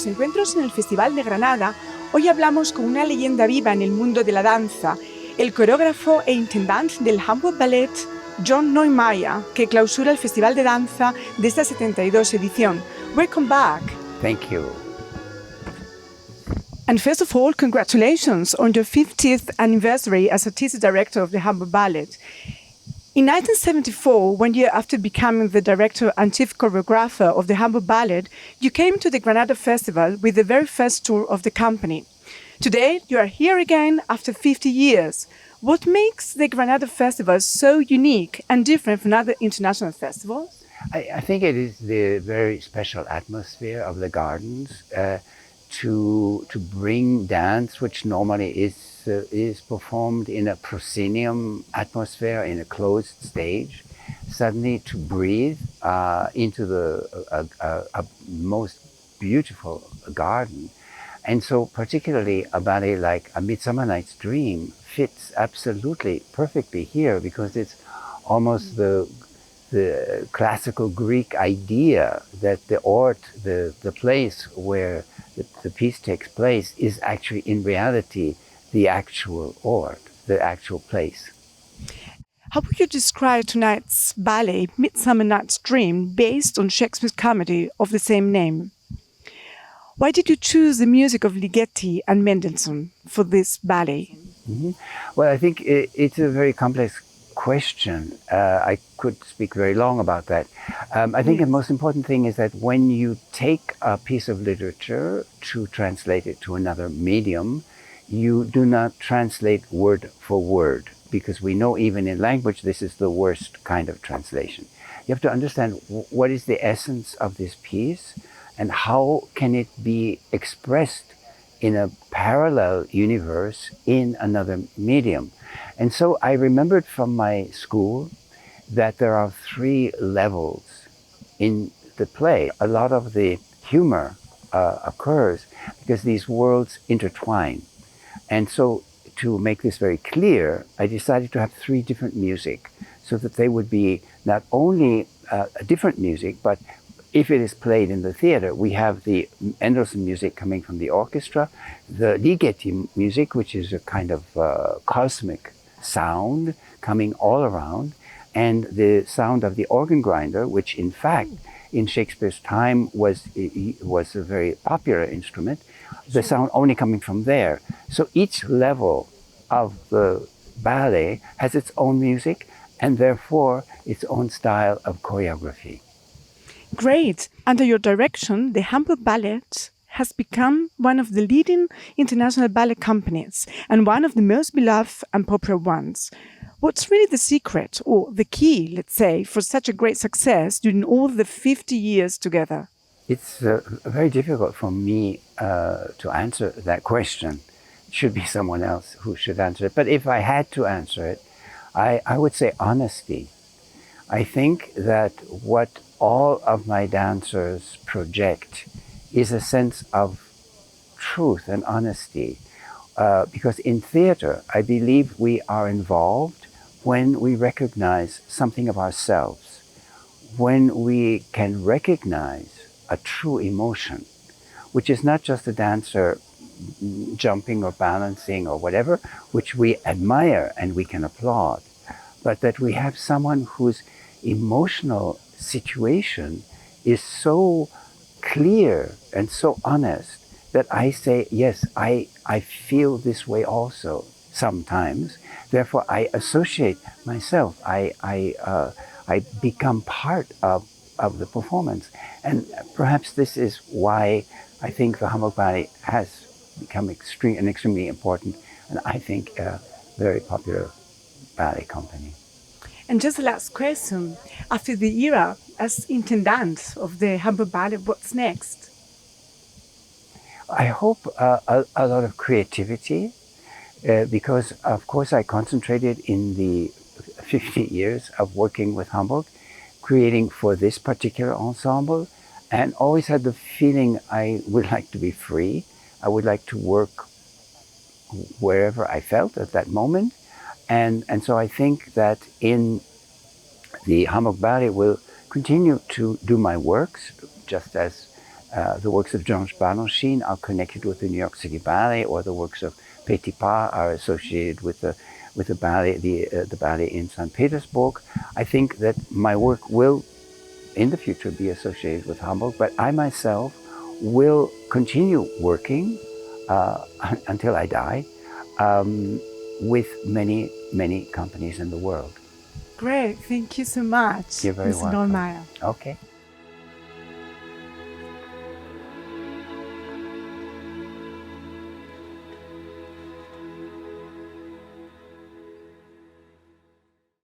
los encuentros en el Festival de Granada, hoy hablamos con una leyenda viva en el mundo de la danza, el coreógrafo e intendant del Hamburg Ballett, John Neumeier, que clausura el Festival de Danza de esta 72 edición. Welcome back. Thank you. And first of all, congratulations on your 50th anniversary as artistic director of the Hamburg Ballet. In 1974, 1 year after becoming the director and chief choreographer of the Hamburg Ballet, you came to the Granada Festival with the very first tour of the company. Today, you are here again after 50 years. What makes the Granada Festival so unique and different from other international festivals? I think it is the very special atmosphere of the gardens to bring dance, which normally is performed in a proscenium atmosphere, in a closed stage, suddenly to breathe into the most beautiful garden. And so particularly a ballet like A Midsummer Night's Dream fits absolutely perfectly here, because it's almost the classical Greek idea that the ort, the place where the piece takes place, is actually in reality the actual ort, the actual place. How would you describe tonight's ballet, Midsummer Night's Dream, based on Shakespeare's comedy of the same name? Why did you choose the music of Ligeti and Mendelssohn for this ballet? Mm-hmm. Well, I think it's a very complex question. I could speak very long about that. I think the most important thing is that when you take a piece of literature to translate it to another medium, you do not translate word for word, because we know even in language this is the worst kind of translation. You have to understand what is the essence of this piece and how can it be expressed in a parallel universe in another medium. And so I remembered from my school that there are 3 levels in the play. A lot of the humor occurs because these worlds intertwine. And so to make this very clear, I decided to have 3 different music, so that they would be not only a different music, but if it is played in the theater, we have the Mendelssohn music coming from the orchestra, the Ligeti music, which is a kind of cosmic sound coming all around, and the sound of the organ grinder, which in fact in Shakespeare's time was a very popular instrument, the sound only coming from there. So each level of the ballet has its own music and therefore its own style of choreography. Great! Under your direction, the Hamburg Ballet has become one of the leading international ballet companies and one of the most beloved and popular ones. What's really the secret, or the key, let's say, for such a great success during all the 50 years together? It's very difficult for me to answer that question. It should be someone else who should answer it. But if I had to answer it, I would say honesty. I think that what all of my dancers project is a sense of truth and honesty. Because in theater, I believe we are involved when we recognize something of ourselves, when we can recognize a true emotion, which is not just a dancer jumping or balancing or whatever, which we admire and we can applaud, but that we have someone whose emotional situation is so clear and so honest that I say, yes, I feel this way also sometimes. Therefore, I associate myself. I become part of the performance. And perhaps this is why I think the Hamburg Ballet has become an extremely important and I think a very popular ballet company. And just the last question, after the era as intendant of the Hamburg Ballet, what's next? I hope a lot of creativity, because of course I concentrated in the 50 years of working with Hamburg, creating for this particular ensemble, and always had the feeling I would like to be free. I would like to work wherever I felt at that moment. And so I think that in the Hamburg Ballet will continue to do my works, just as the works of Georges Balanchine are connected with the New York City Ballet, or the works of Petipa are associated with the ballet, the ballet in St. Petersburg. I think that my work will, in the future, be associated with Hamburg, but I myself will continue working until I die with many, many companies in the world. Great, thank you so much, You're very Mr. welcome. Neumeier. Okay.